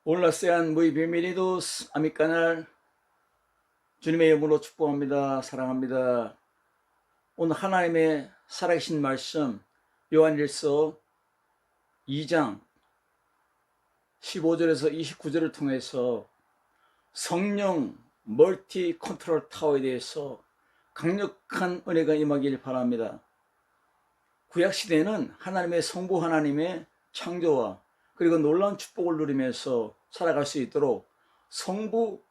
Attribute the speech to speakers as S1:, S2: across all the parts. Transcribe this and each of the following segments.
S1: Hola, sean muy bienvenidos a mi canal. 주님의 이름으로 축복합니다. 사랑합니다. 오늘 하나님의 살아계신 말씀 요한일서 2장 15절에서 29절을 통해서 성령 멀티 컨트롤 타워에 대해서 강력한 은혜가 임하길 바랍니다. 구약시대에는 하나님의 성부 하나님의 창조와 그리고 놀라운 축복을 누리면서 살아갈 수 있도록 성부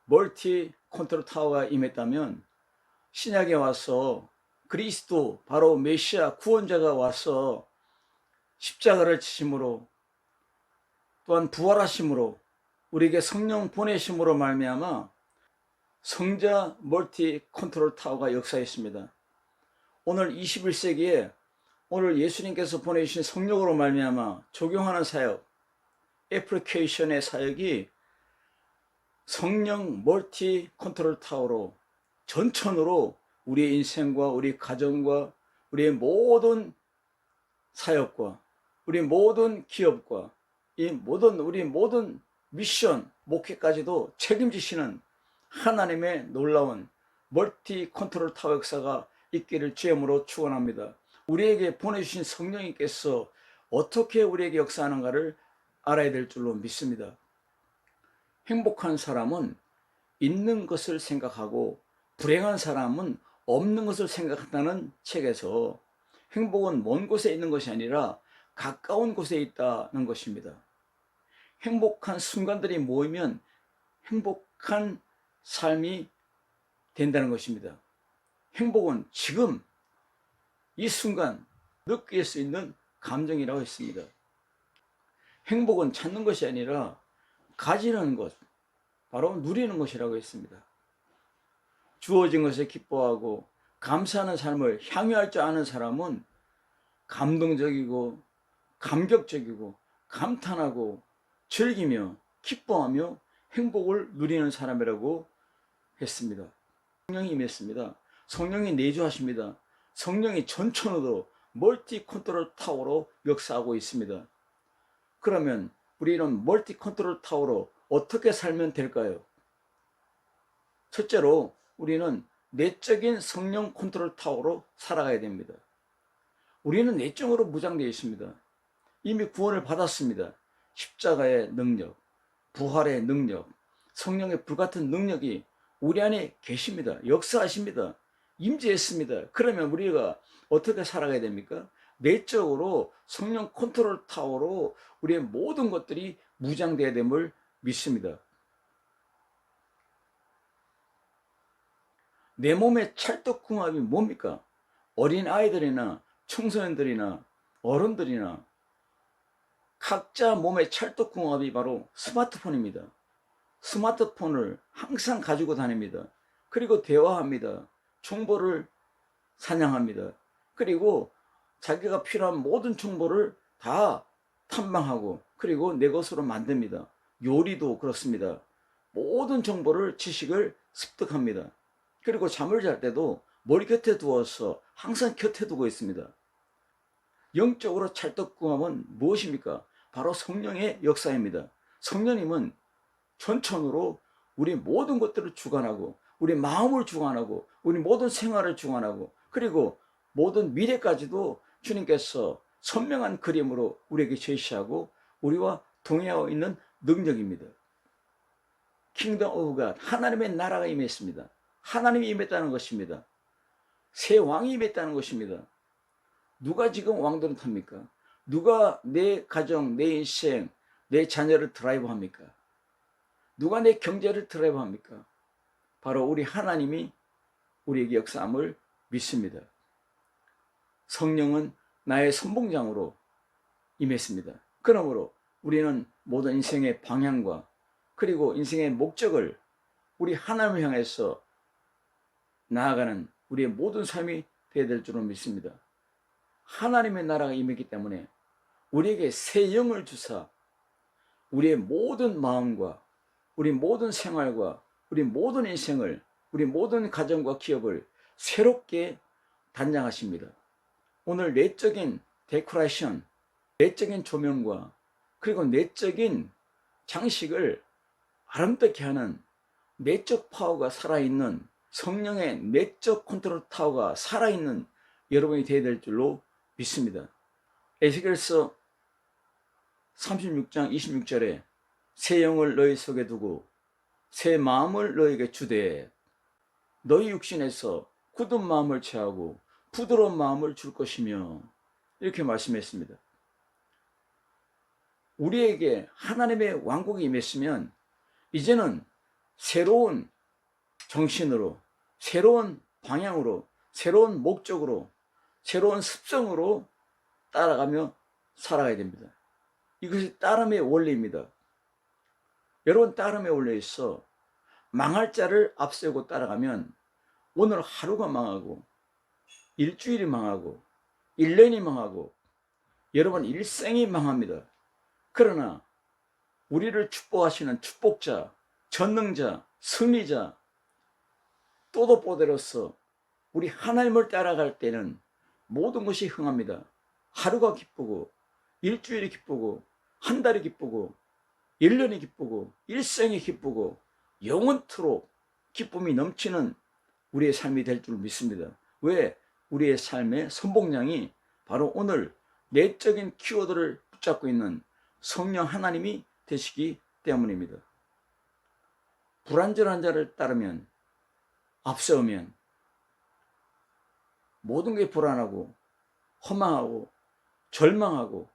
S1: 멀티 컨트롤 타워가 임했다면, 신약에 와서 그리스도 바로 메시아 구원자가 와서 십자가를 지심으로 또한 부활하심으로 우리에게 성령 보내심으로 말미암아 성자 멀티 컨트롤 타워가 역사했습니다. 오늘 21세기에 오늘 예수님께서 보내주신 성령으로 말미암아 적용하는 사역, 애플리케이션의 사역이 성령 멀티 컨트롤 타워로 전천으로 우리의 인생과 우리 가정과 우리의 모든 사역과 우리 모든 기업과 우리 모든 미션, 목회까지도 책임지시는 하나님의 놀라운 멀티 컨트롤 타워 역사가 있기를 주님으로 축원합니다. 우리에게 보내주신 성령님께서 어떻게 우리에게 역사하는가를 알아야 될 줄로 믿습니다. 행복한 사람은 있는 것을 생각하고 불행한 사람은 없는 것을 생각한다는 책에서 행복은 먼 곳에 있는 것이 아니라 가까운 곳에 있다는 것입니다. 행복한 순간들이 모이면 행복한 삶이 된다는 것입니다. 행복은 지금 이 순간 느낄 수 있는 감정이라고 했습니다. 행복은 찾는 것이 아니라 가지는 것, 바로 누리는 것이라고 했습니다. 주어진 것에 기뻐하고 감사하는 삶을 향유할 줄 아는 사람은 감동적이고 감격적이고 감탄하고 즐기며 기뻐하며 행복을 누리는 사람이라고 했습니다. 성령이 임했습니다. 성령이 내주하십니다. 성령이 전천후로 멀티 컨트롤 타워로 역사하고 있습니다. 그러면 우리는 멀티 컨트롤 타워로 어떻게 살면 될까요? 첫째로 우리는 내적인 성령 컨트롤 타워로 살아가야 됩니다. 우리는 내적으로 무장되어 있습니다. 이미 구원을 받았습니다. 십자가의 능력, 부활의 능력, 성령의 불같은 능력이 우리 안에 계십니다. 역사하십니다. 임재했습니다. 그러면 우리가 어떻게 살아가야 됩니까? 내적으로 성령 컨트롤 타워로 우리의 모든 것들이 무장되어야 됨을 믿습니다. 내 몸의 찰떡궁합이 뭡니까? 어린 아이들이나 청소년들이나 어른들이나 각자 몸의 찰떡궁합이 바로 스마트폰입니다. 스마트폰을 항상 가지고 다닙니다. 그리고 대화합니다. 정보를 사냥합니다. 그리고 자기가 필요한 모든 정보를 다 탐방하고 그리고 내 것으로 만듭니다. 요리도 그렇습니다. 모든 정보를, 지식을 습득합니다. 그리고 잠을 잘 때도 머리 곁에 두어서 항상 곁에 두고 있습니다. 영적으로 찰떡궁합은 무엇입니까? 바로 성령의 역사입니다. 성령님은 전천으로 우리 모든 것들을 주관하고 우리 마음을 주관하고 우리 모든 생활을 주관하고 그리고 모든 미래까지도 주님께서 선명한 그림으로 우리에게 제시하고 우리와 동행하고 있는 능력입니다. 킹덤 오브 갓, 하나님의 나라가 임했습니다. 하나님이 임했다는 것입니다. 새 왕이 임했다는 것입니다. 누가 지금 왕들은 탑니까? 누가 내 가정, 내 인생, 내 자녀를 드라이브합니까? 누가 내 경제를 드라이브합니까? 바로 우리 하나님이 우리에게 역사함을 믿습니다. 성령은 나의 선봉장으로 임했습니다. 그러므로 우리는 모든 인생의 방향과 그리고 인생의 목적을 우리 하나님을 향해서 나아가는 우리의 모든 삶이 되어야 될 줄로 믿습니다. 하나님의 나라가 임했기 때문에 우리에게 새 영을 주사 우리의 모든 마음과 우리 모든 생활과 우리 모든 인생을, 우리 모든 가정과 기업을 새롭게 단장하십니다. 오늘 내적인 데코레이션, 내적인 조명과 그리고 내적인 장식을 아름답게 하는 내적 파워가 살아있는, 성령의 내적 컨트롤 타워가 살아있는 여러분이 되어야 될 줄로 믿습니다. 에스겔서 36장 26절에 새 영을 너희 속에 두고 새 마음을 너희에게 주되 너희 육신에서 굳은 마음을 취하고 부드러운 마음을 줄 것이며, 이렇게 말씀했습니다. 우리에게 하나님의 왕국이 임했으면 이제는 새로운 정신으로, 새로운 방향으로, 새로운 목적으로, 새로운 습성으로 따라가며 살아가야 됩니다. 이것이 따름의 원리입니다. 여러분, 따름의 원리에 있어 망할 자를 앞세우고 따라가면 오늘 하루가 망하고 일주일이 망하고 1년이 망하고 여러분 일생이 망합니다. 그러나 우리를 축복하시는 축복자, 전능자, 승리자, 또도뽀대로서 우리 하나님을 따라갈 때는 모든 것이 흥합니다. 하루가 기쁘고 일주일이 기쁘고 한 달이 기쁘고 1년이 기쁘고 일생이 기쁘고 영원토록 기쁨이 넘치는 우리의 삶이 될 줄 믿습니다. 왜? 우리의 삶의 선봉량이 바로 오늘 내적인 키워드를 붙잡고 있는 성령 하나님이 되시기 때문입니다. 불완전한 자를 따르면, 앞세우면 모든 게 불안하고 허망하고 절망하고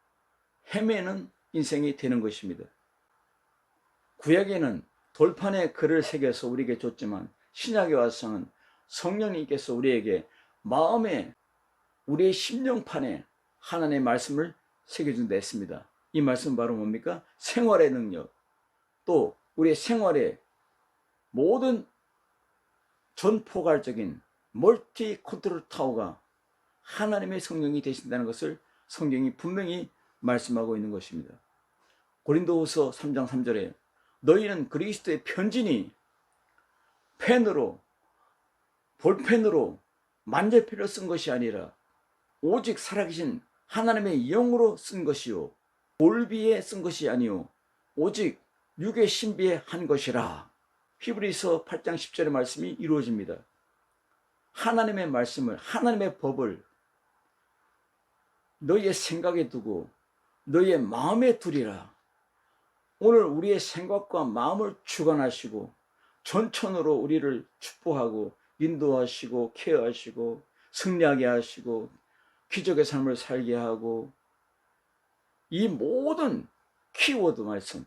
S1: 헤매는 인생이 되는 것입니다. 구약에는 돌판에 글을 새겨서 우리에게 줬지만 신약에 와서는 성령님께서 우리에게 마음에, 우리의 심령판에 하나님의 말씀을 새겨준다 했습니다. 이 말씀은 바로 뭡니까? 생활의 능력, 또 우리의 생활의 모든 전포괄적인 멀티 컨트롤 타워가 하나님의 성령이 되신다는 것을 성경이 분명히 말씀하고 있는 것입니다. 고린도후서 3장 3절에 너희는 그리스도의 편지니 펜으로, 볼펜으로 만재필로 쓴 것이 아니라 오직 살아계신 하나님의 영으로 쓴 것이요 올비에 쓴 것이 아니요 오직 육의 신비에 한 것이라. 히브리서 8장 10절의 말씀이 이루어집니다. 하나님의 말씀을, 하나님의 법을 너희의 생각에 두고 너희의 마음에 두리라. 오늘 우리의 생각과 마음을 주관하시고 전천으로 우리를 축복하고 인도하시고 케어하시고 승리하게 하시고 기적의 삶을 살게 하고, 이 모든 키워드 말씀,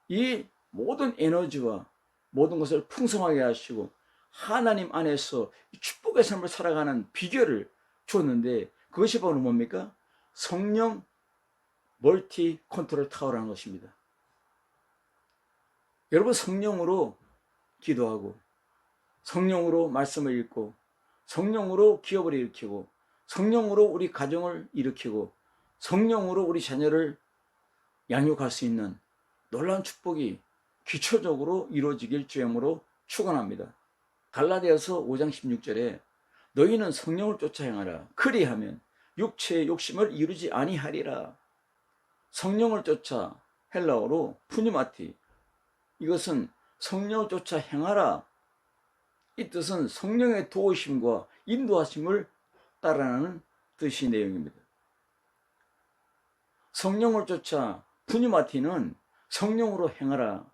S1: 이 모든 에너지와 모든 것을 풍성하게 하시고 하나님 안에서 축복의 삶을 살아가는 비결을 줬는데, 그것이 바로 뭡니까? 성령 멀티 컨트롤 타워라는 것입니다. 여러분, 성령으로 기도하고 성령으로 말씀을 읽고 성령으로 기업을 일으키고 성령으로 우리 가정을 일으키고 성령으로 우리 자녀를 양육할 수 있는 놀라운 축복이 기초적으로 이루어지길 주님으로 축원합니다. 갈라디아서 5장 16절에 너희는 성령을 쫓아 행하라. 그리하면 육체의 욕심을 이루지 아니하리라. 성령을 쫓아, 헬라어로 푸뉴마티, 이것은 성령을 쫓아 행하라. 이 뜻은 성령의 도우심과 인도하심을 따라가는 뜻의 내용입니다. 성령을 쫓아, 푸뉴마티는 성령으로 행하라,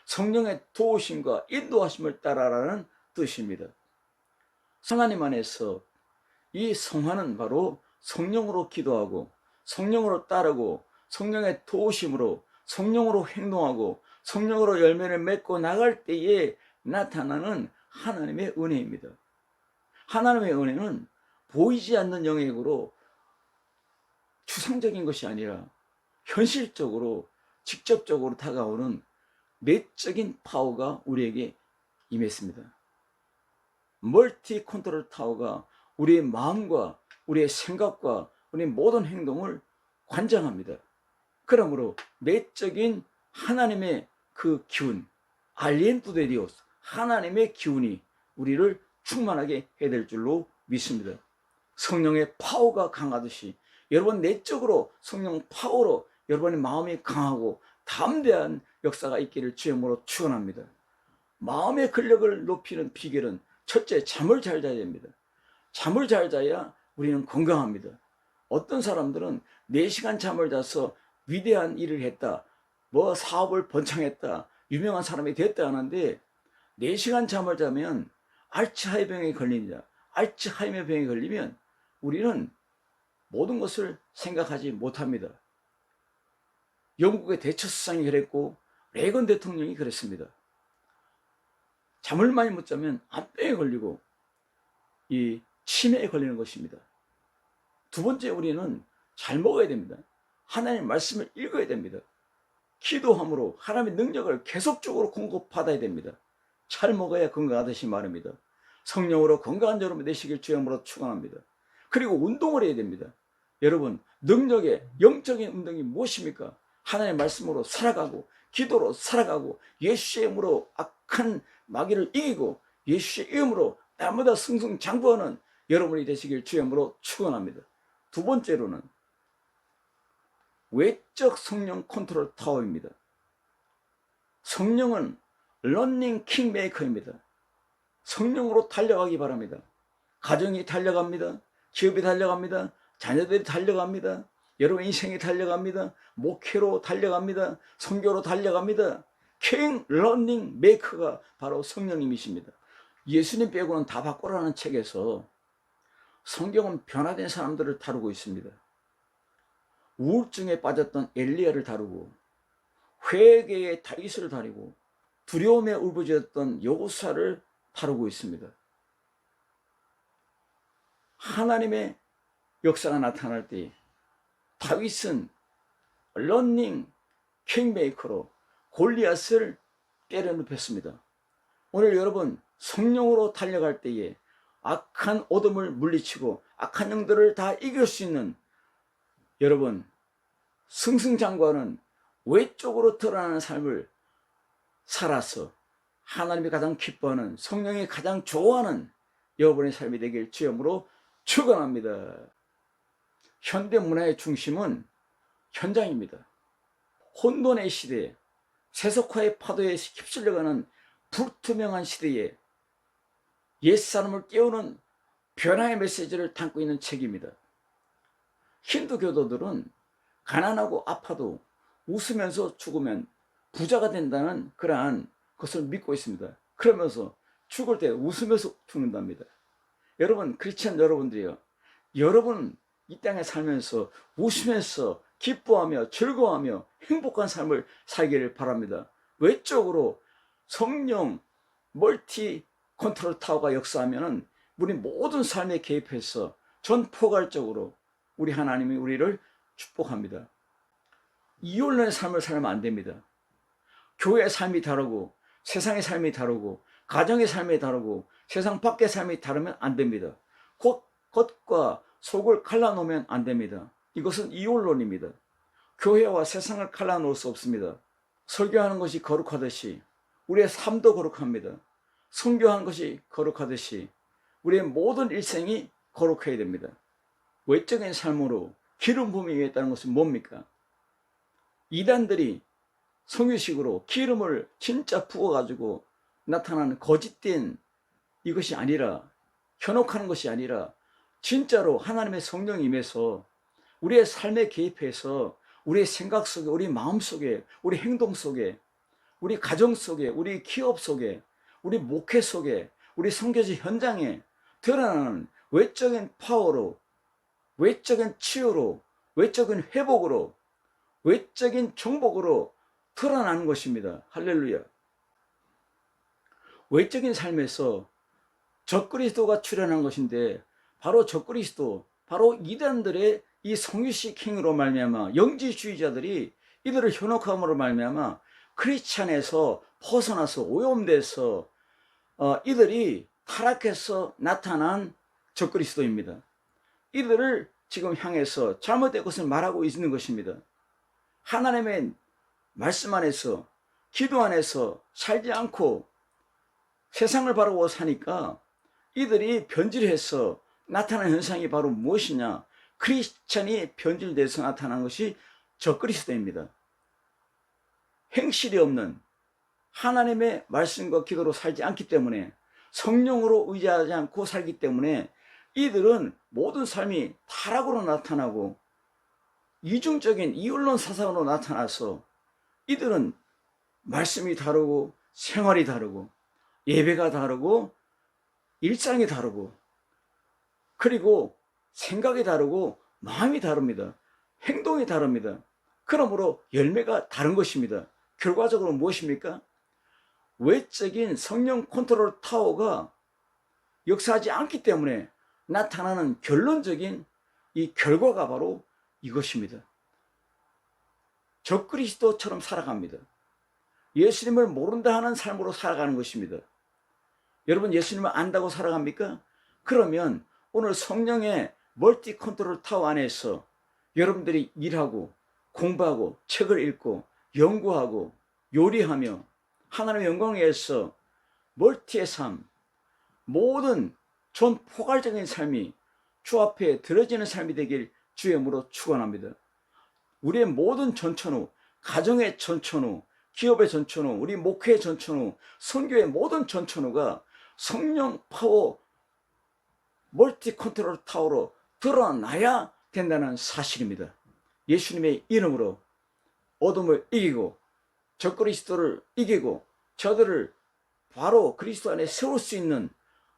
S1: 성령의 도우심과 인도하심을 따라라는 뜻입니다. 하나님 안에서 이 성화는 바로 성령으로 기도하고 성령으로 따르고 성령의 도우심으로 성령으로 행동하고 성령으로 열매를 맺고 나갈 때에 나타나는 하나님의 은혜입니다. 하나님의 은혜는 보이지 않는 영역으로 추상적인 것이 아니라 현실적으로 직접적으로 다가오는 내적인 파워가 우리에게 임했습니다. 멀티 컨트롤 타워가 우리의 마음과 우리의 생각과 우리의 모든 행동을 관장합니다. 그러므로 내적인 하나님의 그 기운, 알리엔토 데 디오스, 하나님의 기운이 우리를 충만하게 해야 될 줄로 믿습니다. 성령의 파워가 강하듯이 여러분 내적으로 성령 파워로 여러분의 마음이 강하고 담대한 역사가 있기를 주의 이름으로 축원합니다. 마음의 근력을 높이는 비결은 첫째, 잠을 잘 자야 됩니다. 잠을 잘 자야 우리는 건강합니다. 어떤 사람들은 4시간 잠을 자서 위대한 일을 했다, 뭐 사업을 번창했다, 유명한 사람이 됐다 하는데 4시간 잠을 자면 알츠하이머병에 걸린다. 알츠하이머병에 걸리면 우리는 모든 것을 생각하지 못합니다. 영국의 대처 수상이 그랬고 레이건 대통령이 그랬습니다. 잠을 많이 못 자면 암병에 걸리고 이 치매에 걸리는 것입니다. 두 번째, 우리는 잘 먹어야 됩니다. 하나님의 말씀을 읽어야 됩니다. 기도함으로 하나님의 능력을 계속적으로 공급받아야 됩니다. 잘 먹어야 건강하듯이 말입니다. 성령으로 건강한 여러분 되시길 주의 이름으로 축원합니다. 그리고 운동을 해야 됩니다. 여러분, 능력의 영적인 운동이 무엇입니까? 하나님의 말씀으로 살아가고 기도로 살아가고 예수의 이름으로 악한 마귀를 이기고 예수의 이름으로 날마다 승승장구하는 여러분이 되시길 주의 이름으로 축원합니다. 두 번째로는 외적 성령 컨트롤 타워입니다. 성령은 러닝 킹메이커입니다. 성령으로 달려가기 바랍니다. 가정이 달려갑니다. 기업이 달려갑니다. 자녀들이 달려갑니다. 여러분 인생이 달려갑니다. 목회로 달려갑니다. 선교로 달려갑니다. 킹 러닝 메이커가 바로 성령님이십니다. 예수님 빼고는 다 바꾸라는 책에서 성경은 변화된 사람들을 다루고 있습니다. 우울증에 빠졌던 엘리야를 다루고 회개의 다윗을 다루고 두려움에 울부짖었던 여호수아를 다루고 있습니다. 하나님의 역사가 나타날 때 다윗은 러닝 킹메이커로 골리앗을 때려눕혔습니다. 오늘 여러분 성령으로 달려갈 때에 악한 어둠을 물리치고 악한 영들을 다 이길 수 있는 여러분 승승장구하는 외적으로 드러나는 삶을 살아서 하나님이 가장 기뻐하는 성령이 가장 좋아하는 여러분의 삶이 되길 주의 이름으로 축원합니다. 현대 문화의 중심은 현장입니다. 혼돈의 시대에 세속화의 파도에 휩쓸려가는 불투명한 시대에 옛사람을 깨우는 변화의 메시지를 담고 있는 책입니다. 힌두 교도들은 가난하고 아파도 웃으면서 죽으면 부자가 된다는 그러한 것을 믿고 있습니다. 그러면서 죽을 때 웃으면서 죽는답니다. 여러분 크리스찬 여러분들이요, 여러분 이 땅에 살면서 웃으면서 기뻐하며 즐거워하며 행복한 삶을 살기를 바랍니다. 외적으로 성령 멀티 컨트롤 타워가 역사하면은 우리 모든 삶에 개입해서 전포괄적으로 우리 하나님이 우리를 축복합니다. 이혼론의 삶을 살면 안 됩니다. 교회의 삶이 다르고 세상의 삶이 다르고 가정의 삶이 다르고 세상 밖의 삶이 다르면 안 됩니다. 겉과 속을 갈라놓으면 안 됩니다. 이것은 이혼론입니다. 교회와 세상을 갈라놓을 수 없습니다. 설교하는 것이 거룩하듯이 우리의 삶도 거룩합니다. 선교하는 것이 거룩하듯이 우리의 모든 일생이 거룩해야 됩니다. 외적인 삶으로 기름 부음이 있다는 것은 뭡니까? 이단들이 성유식으로 기름을 진짜 부어가지고 나타나는 거짓된 이것이 아니라, 현혹하는 것이 아니라 진짜로 하나님의 성령이 임해서 우리의 삶에 개입해서 우리의 생각 속에, 우리 마음 속에, 우리 행동 속에, 우리 가정 속에, 우리 기업 속에, 우리 목회 속에, 우리 선교지 현장에 드러나는 외적인 파워로, 외적인 치유로, 외적인 회복으로, 외적인 정복으로 드러나는 것입니다. 할렐루야. 외적인 삶에서 적그리스도가 출현한 것인데, 바로 적그리스도, 바로 이단들의 이 성유식 행위로 말미암아 영지주의자들이 이들을 현혹함으로 말미암아 크리스찬에서 벗어나서 오염돼서 이들이 타락해서 나타난 적그리스도입니다. 이들을 지금 향해서 잘못된 것을 말하고 있는 것입니다. 하나님의 말씀 안에서, 기도 안에서 살지 않고 세상을 바라보고 사니까 이들이 변질해서 나타나는 현상이 바로 무엇이냐? 크리스찬이 변질돼서 나타난 것이 적그리스도입니다. 행실이 없는 하나님의 말씀과 기도로 살지 않기 때문에, 성령으로 의지하지 않고 살기 때문에 이들은 모든 삶이 타락으로 나타나고 이중적인 이율론 사상으로 나타나서 이들은 말씀이 다르고 생활이 다르고 예배가 다르고 일상이 다르고 그리고 생각이 다르고 마음이 다릅니다. 행동이 다릅니다. 그러므로 열매가 다른 것입니다. 결과적으로 무엇입니까? 외적인 성령 컨트롤 타워가 역사하지 않기 때문에 나타나는 결론적인 이 결과가 바로 이것입니다. 적그리스도처럼 살아갑니다. 예수님을 모른다 하는 삶으로 살아가는 것입니다. 여러분, 예수님을 안다고 살아갑니까? 그러면 오늘 성령의 멀티 컨트롤 타워 안에서 여러분들이 일하고 공부하고 책을 읽고 연구하고 요리하며 하나님의 영광을 위해서 멀티의 삶, 모든 전 포괄적인 삶이 주 앞에 드려지는 삶이 되길 주의 이름으로 축원합니다. 우리의 모든 전천후, 가정의 전천후, 기업의 전천후, 우리 목회의 전천후, 선교의 모든 전천후가 성령 파워 멀티 컨트롤 타워로 드러나야 된다는 사실입니다. 예수님의 이름으로 어둠을 이기고 적그리스도를 이기고 저들을 바로 그리스도 안에 세울 수 있는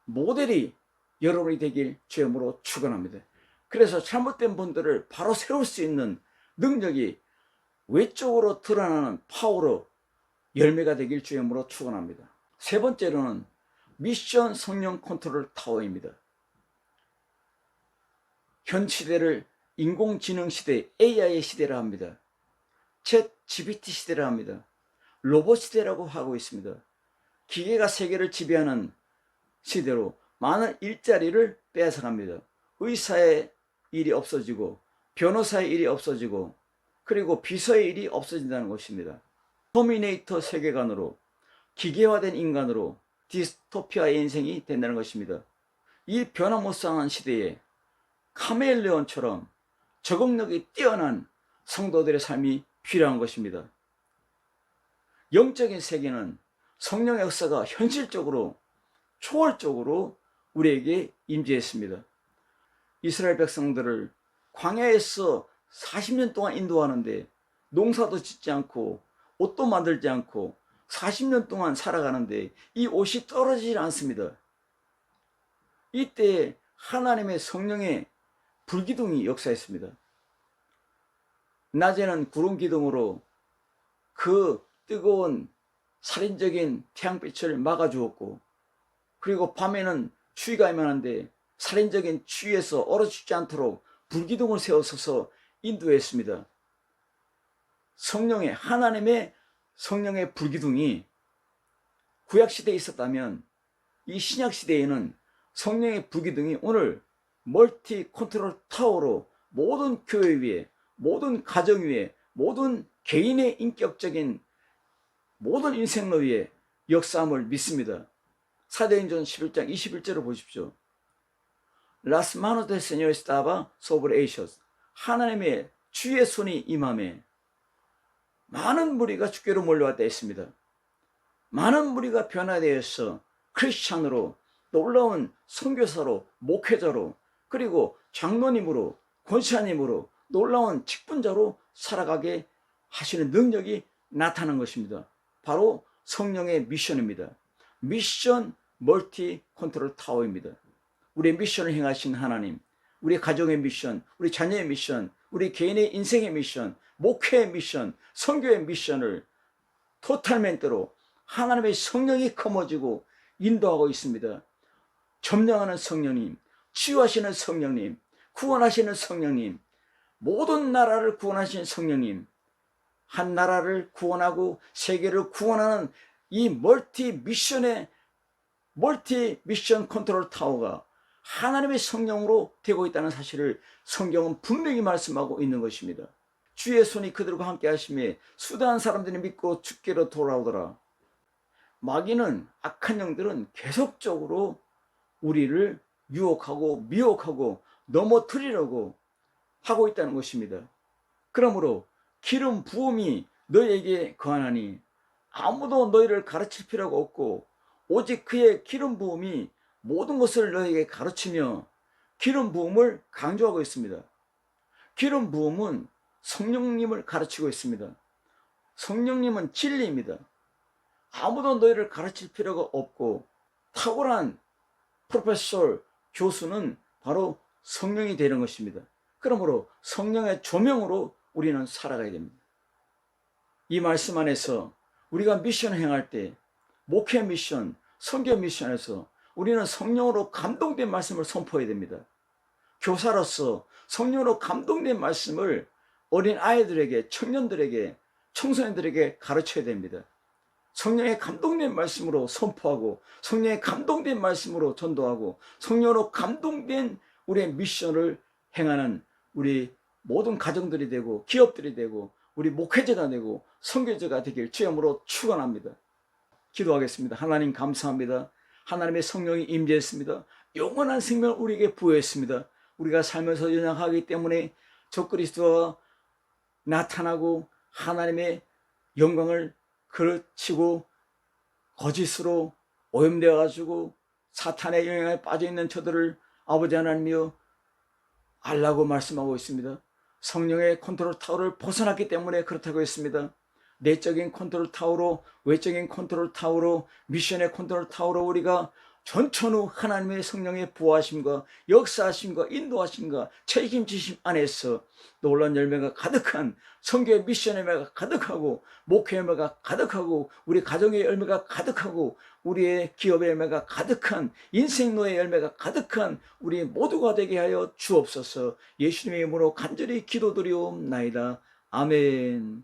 S1: 모델이 여러분이 되길 주의 이름으로 축원합니다. 그래서 잘못된 분들을 바로 세울 수 있는 능력이 외적으로 드러나는 파워로 열매가 되길 주의 이름으로 축원합니다. 세 번째로는 미션 성령 컨트롤 타워입니다. 현 시대를 인공지능 시대, AI의 시대라 합니다. 챗 GPT 시대라 합니다. 로봇 시대라고 하고 있습니다. 기계가 세계를 지배하는 시대로 많은 일자리를 빼앗아갑니다. 의사의 일이 없어지고 변호사의 일이 없어지고 그리고 비서의 일이 없어진다는 것입니다. 터미네이터 세계관으로 기계화된 인간으로 디스토피아의 인생이 된다는 것입니다. 이 변화무쌍한 시대에 카멜레온처럼 적응력이 뛰어난 성도들의 삶이 필요한 것입니다. 영적인 세계는 성령의 역사가 현실적으로 초월적으로 우리에게 임재했습니다. 이스라엘 백성들을 광야에서 40년 동안 인도하는데 농사도 짓지 않고 옷도 만들지 않고 40년 동안 살아가는데 이 옷이 떨어지질 않습니다. 이때 하나님의 성령의 불기둥이 역사했습니다. 낮에는 구름 기둥으로 그 뜨거운 살인적인 태양빛을 막아주었고, 그리고 밤에는 추위가 임하는데 살인적인 추위에서 얼어 죽지 않도록 불기둥을 세워서서 인도했습니다. 성령의, 하나님의 성령의 불기둥이 구약시대에 있었다면 이 신약시대에는 성령의 불기둥이 오늘 멀티 컨트롤 타워로 모든 교회 위에, 모든 가정 위에, 모든 개인의 인격적인 모든 인생로 위에 역사함을 믿습니다. 사도행전 11장 21절을 보십시오. Las manos del Señor estaba sobre ellos. 하나님의 주의 손이 임함에 많은 무리가 주께로 몰려왔다 했습니다. 많은 무리가 변화되어서 크리스찬으로, 놀라운 선교사로, 목회자로, 그리고 장로님으로, 권사님으로, 놀라운 직분자로 살아가게 하시는 능력이 나타난 것입니다. 바로 성령의 미션입니다. 미션 멀티 컨트롤 타워입니다. 우리의 미션을 행하신 하나님, 우리 가정의 미션, 우리 자녀의 미션, 우리 개인의 인생의 미션, 목회의 미션, 선교의 미션을 토탈멘트로 하나님의 성령이 거머쥐고 인도하고 있습니다. 점령하는 성령님, 치유하시는 성령님, 구원하시는 성령님, 모든 나라를 구원하신 성령님, 한 나라를 구원하고 세계를 구원하는 이 멀티 미션 컨트롤 타워가 하나님의 성령으로 되고 있다는 사실을 성경은 분명히 말씀하고 있는 것입니다. 주의 손이 그들과 함께 하심에 수다한 사람들이 믿고 주께로 돌아오더라. 마귀는, 악한 영들은 계속적으로 우리를 유혹하고 미혹하고 넘어뜨리려고 하고 있다는 것입니다. 그러므로 기름 부음이 너희에게 거하나니 아무도 너희를 가르칠 필요가 없고 오직 그의 기름 부음이 모든 것을 너희에게 가르치며 기름 부음을 강조하고 있습니다. 기름 부음은 성령님을 가르치고 있습니다. 성령님은 진리입니다. 아무도 너희를 가르칠 필요가 없고 탁월한 프로페서 교수는 바로 성령이 되는 것입니다. 그러므로 성령의 조명으로 우리는 살아가야 됩니다. 이 말씀 안에서 우리가 미션을 행할 때 목회 미션, 선교 미션에서 우리는 성령으로 감동된 말씀을 선포해야 됩니다. 교사로서 성령으로 감동된 말씀을 어린 아이들에게, 청년들에게, 청소년들에게 가르쳐야 됩니다. 성령의 감동된 말씀으로 선포하고 성령의 감동된 말씀으로 전도하고 성령으로 감동된 우리의 미션을 행하는 우리 모든 가정들이 되고 기업들이 되고 우리 목회자가 되고 선교자가 되길 주님으로 축원합니다. 기도하겠습니다. 하나님 감사합니다. 하나님의 성령이 임재했습니다. 영원한 생명을 우리에게 부여했습니다. 우리가 살면서 연약하기 때문에 적그리스도가 나타나고 하나님의 영광을 그르치고 거짓으로 오염되어 가지고 사탄의 영향에 빠져 있는 저들을 아버지 하나님이여 알라고 말씀하고 있습니다. 성령의 컨트롤 타워를 벗어났기 때문에 그렇다고 했습니다. 내적인 컨트롤 타워로, 외적인 컨트롤 타워로, 미션의 컨트롤 타워로 우리가 전천후 하나님의 성령의 부하심과 역사하심과 인도하심과 책임지심 안에서 놀라운 열매가 가득한 선교의 미션의 열매가 가득하고 목회의 열매가 가득하고 우리 가정의 열매가 가득하고 우리의 기업의 열매가 가득한 인생노의 열매가 가득한 우리 모두가 되게 하여 주옵소서. 예수님의 이름으로 간절히 기도드리옵나이다. 아멘.